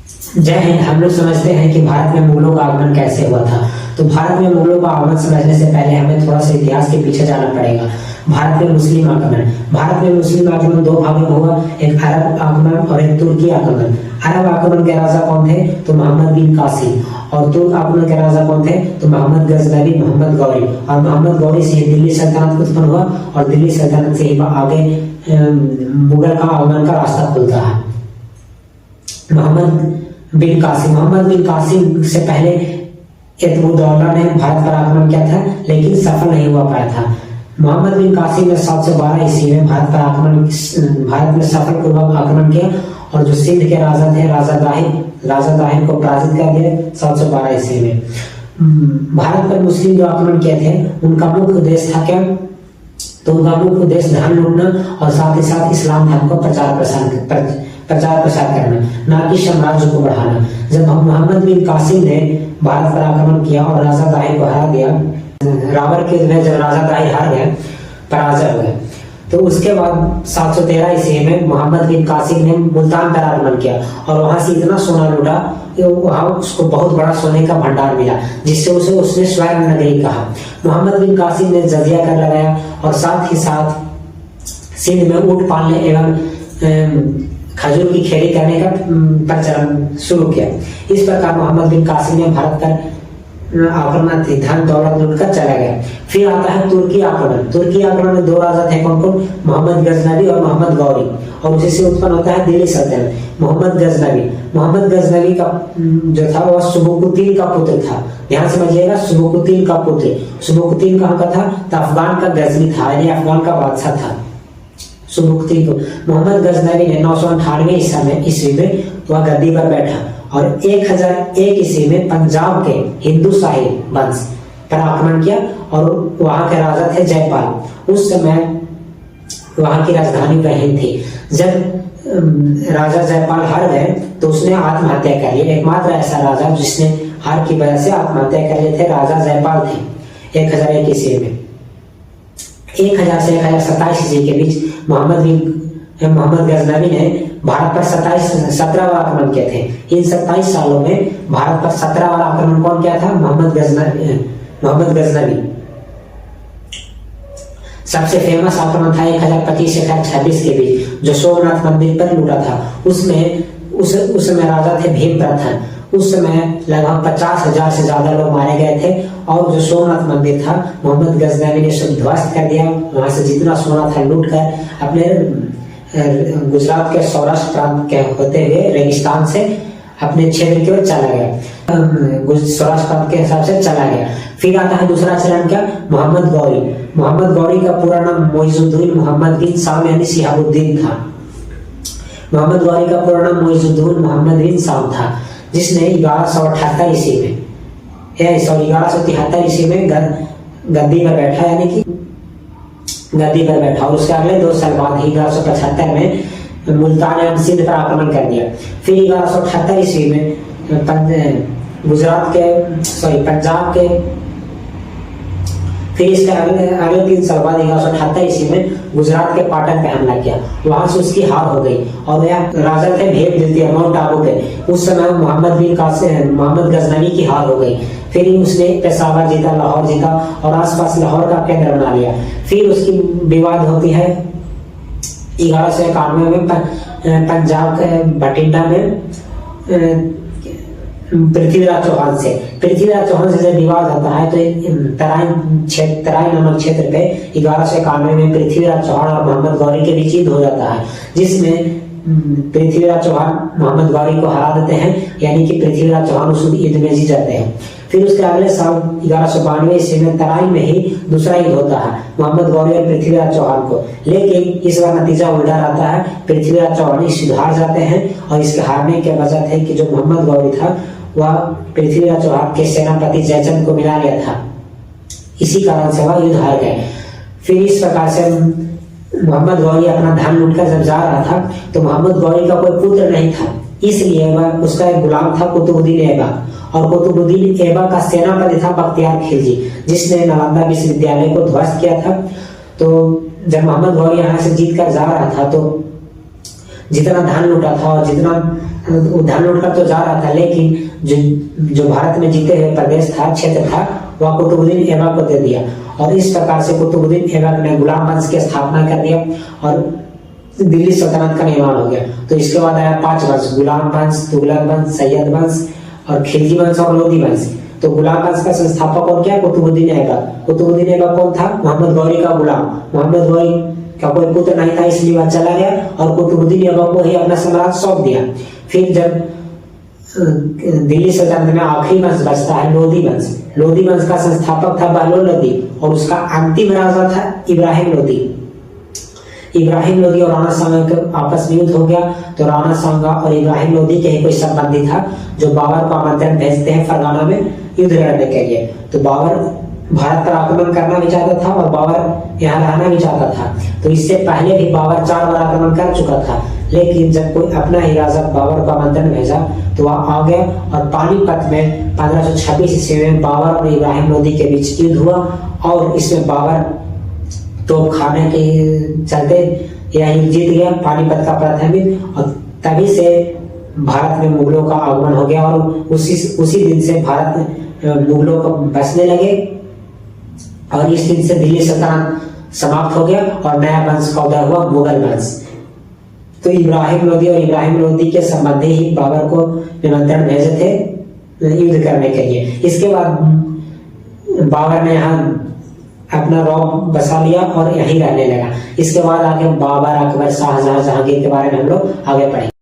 जय हिंद। हम लोग समझते हैं कि भारत में मुगलों का आगमन कैसे हुआ था। तो भारत में मुगलों का आगमन समझने से पहले हमें थोड़ा सा इतिहास के पीछे जाना पड़ेगा। भारत में मुस्लिम आगमन। भारत में मुस्लिम आगमन दो भागों में हुआ, एक अरब आगमन और एक तुर्की आगमन। अरब आगमन के राजा कौन थे? तो मोहम्मद बिन कासिम। और तुर्क आगमन के राजा कौन थे? तो मोहम्मद गजनवी, मोहम्मद गौरी। और मोहम्मद गौरी से ही दिल्ली सल्तनत उत्पन्न हुआ और दिल्ली सल्तनत से ही आगे मुगल का आगमन का रास्ता खुलता है। मोहम्मद बिन कासिम से पहले एतमुद्दौला ने भारत पर आक्रमण किया था, लेकिन सफल नहीं हुआ पाया था। मोहम्मद बिन कासिम ने 712 ईस्वी में भारत में सफल पूर्वक आक्रमण किया और जो सिंध के राजा थे राजा दाहिर को पराजित कर दिया 712 ईस्वी में। भारत पर मुस्लिम जो आक्रमण किए थे उनका मुख्य उद्देश्य था क्या? तो उनका मुख्य उद्देश्य धन लूटना और साथ ही साथ इस्लाम धर्म को प्रचार प्रसार करना, ना कि साम्राज्य को बढ़ाना। जब मोहम्मद बिन कासिम ने भारत पर आक्रमण किया और राजा दाहिर को हरा दिया, रावण के युद्ध में जब राजा दाहिर हार गए, पराजय हो गए, तो उसके बाद 713 ईस्वी में मोहम्मद बिन कासिम ने मुल्तान पर आक्रमण किया और वहां से इतना सोना लूटा कि वहां उसको बहुत बड़ा सोने का भंडार मिला, जिससे उसने स्वर्ण नगरी कहा। मोहम्मद बिन कासिम ने जजिया कर लगाया और साथ ही साथ सिंध में ऊंट पालने एवं खजूर की खेती करने का प्रचलन शुरू किया। इस प्रकार मोहम्मद बिन कासिम ने भारत पर आक्रमण थी, धन दौलत लूटकर चला गया। फिर आता है तुर्की आक्रमण। तुर्की आक्रमण में दो राजा थे, कौन कौन? मोहम्मद गजनवी और मोहम्मद गौरी। और उसी से उत्पन्न होता है दिल्ली सल्तनत। मोहम्मद गजनवी का जो था वह सुबुकुद्दीन का पुत्र था। ध्यान समझिएगा, सुबुकुद्दीन का पुत्र। सुबुकुद्दीन कहाँ का था? तो अफगान का गजनी था, यानी अफगान का बादशाह था सुबुकुद्दीन को। मोहम्मद गजनवी ने 998 ईस्वी में वह गद्दी पर बैठा और 1001 ईस्वी में पंजाब के हिंदू शाही वंश पर आक्रमण किया और वहां के राजा थे जयपाल। उस समय वहां की राजधानी वहीं थी। जब राजा जयपाल हार गए तो उसने आत्महत्या कर ली। एकमात्र ऐसा राजा जिसने हार की वजह से आत्महत्या कर लिए थे राजा जयपाल थे 1001 ईस्वी में। 1000 से 1027 ईस्वी के बीच मोहम्मद गजनवी ने भारत पर 17 बार आक्रमण किए थे। इन 27 सालों में भारत पर 17 बार आक्रमण कौन किया था? मोहम्मद गजनवी। सबसे फेमस आक्रमण था 1025 से 1026 के बीच, जो सोमनाथ मंदिर पर लूटा था। उस समय राजा थे भीमप्रथन। उस समय लगभग 50,000 से ज्यादा लोग मारे गए थे और जो सोमनाथ मंदिर था मोहम्मद गजनवी ने सब ध्वस्त कर दिया। वहां से जितना सोना था लूट कर अपने गुजरात के सौराष्ट्र प्रांत के होते हुए रेगिस्तान से अपने क्षेत्र की ओर चला गया, सौराष्ट्र प्रांत के हिसाब से चला गया। फिर आता है दूसरा चरण क्या? मोहम्मद गौरी का पूरा नाम मोइजुद्दीन मोहम्मद बिन शाम यानी शिहाबुद्दीन था। मोहम्मद गौरी का पूरा नाम मोइजुद्दीन मोहम्मद बिन शाम था, जिसने 1178 ईस्वी में 1173 ईस्वी में गद्दी पर बैठा, यानी कि गद्दी पर बैठा। और उसके अगले 2 साल बाद ही 1175 में मुल्तान एवं सिंध पर आक्रमण कर दिया। फिर 1178 ईस्वी में पंजाब के फिर इसके अगले 3 साल बाद 1178 ईस्वी में गुजरात के पाटन पे हमला किया। वहां से उसकी हार हो गई और यह राजा थे भेद द्वितीय माउंट आबू के। उस समय मोहम्मद गजनवी की हार हो गई। फिर उसने पेशावर जीता, लाहौर जीता और आसपास लाहौर का केंद्र बना लिया। फिर उसकी विवाद होती है 1191 में पंजाब के बठिंडा में पृथ्वीराज चौहान से जब विवाद होता है तो तराई नामक क्षेत्र पे 1191 में पृथ्वीराज चौहान और मोहम्मद गौरी के बीच युद्ध हो जाता है, जिसमें पृथ्वीराज चौहान मोहम्मद गौरी को हरा देते हैं, यानी कि पृथ्वीराज चौहान उस युद्ध में जीत जाते हैं। फिर उसके अगले साल 1192 ईस्वी में तराई में ही दूसरा युद्ध होता है मोहम्मद गौरी और पृथ्वीराज चौहान को, लेकिन इस बार नतीजा उल्टा रहता है। पृथ्वीराज चौहान सुधार जाते हैं और इसके हारने के वजह थे कि जो मोहम्मद गौरी था वह पृथ्वीराज चौहान के सेनापति जयचंद को मिला लिया था, इसी कारण से वह युद्ध हार गए। फिर इस प्रकार से मोहम्मद गौरी अपना धन लूटकर जब जा रहा था तो मोहम्मद गौरी का कोई पुत्र नहीं था, इसलिए वह उसका एक गुलाम था कुतुबुद्दीन ऐबक। और कुतुबुद्दीन ऐबक का सेनापति था बख्तियार खिलजी, जिसने नालंदा विश्वविद्यालय को ध्वस्त किया था। तो जब मोहम्मद गौरी यहाँ से जीत कर जा रहा था तो जितना धन लूटा था और जितना धन लूटकर तो जा रहा था, लेकिन जो भारत में जीते हुए प्रदेश था, क्षेत्र था, वह कुतुबुद्दीन ऐबक को दे दिया। और इस प्रकार से कुतुबुद्दीन ऐबक ने गुलाम वंश की स्थापना कर दिया और दिल्ली सल्तनत का निर्माण हो गया। तो इसके बाद आया 5 वंश, गुलाम वंश, तुगलक वंश, सैयद वंश और खिलजी वंश और लोधी वंश। तो गुलाम वंश का संस्थापक कौन क्या? कुतुबुद्दीन ऐबक। कुतुबुद्दीन ऐबक कौन था? मोहम्मद गौरी का गुलाम। मोहम्मद गौरी का कोई पुत्र नहीं था, इसलिए वह चला गया और कुतुबुद्दीन ऐबक को ही अपना साम्राज्य सौंप दिया। फिर जब दिल्ली सल्तनत में आखिरी वंश बचता है लोधी वंश। लोधी वंश का संस्थापक था बहलोल लोधी और उसका अंतिम राजा था इब्राहिम लोधी। इब्राहिम लोधी और राणा सांगा के आपस में युद्ध हो गया। तो राणा सांगा और इब्राहिम लोधी के ही कोई संबंधी था जो बाबर को आमंत्रण भेजते हैं फरगाना में युद्ध लड़ने के लिए। तो बाबर भारत पर आक्रमण करना भी चाहता था और बाबर यहाँ रहना भी चाहता था। तो इससे पहले भी बाबर 4 बार आक्रमण कर चुका था, लेकिन जब कोई अपना ही राजा बाबर को आमंत्रण भेजा तो वह आ गया और पानीपत में 1526 ईस्वी में बाबर और इब्राहिम लोधी के बीच युद्ध हुआ और इसमें बाबर तोप खाने के चलते यह युद्ध जीत गया, पानीपत का प्रथम युद्ध। और तभी से भारत में मुगलों का आगमन हो गया और उसी दिन से भारत में मुगलों को बसने लगे और इस दिन से दिल्ली सल्तनत समाप्त हो गया और नया वंश का उदय हुआ, मुगल वंश। तो इब्राहिम लोधी और इब्राहिम लोधी के संबंधी ही बाबर को निमंत्रण भेजे थे युद्ध करने के लिए। इसके बाद बाबर ने यहाँ अपना रौब बसा लिया और यहीं रहने लगा। इसके बाद आगे बाबर, अकबर, शाहजहां, जहांगीर के बारे में हम लोग आगे पढ़ेंगे।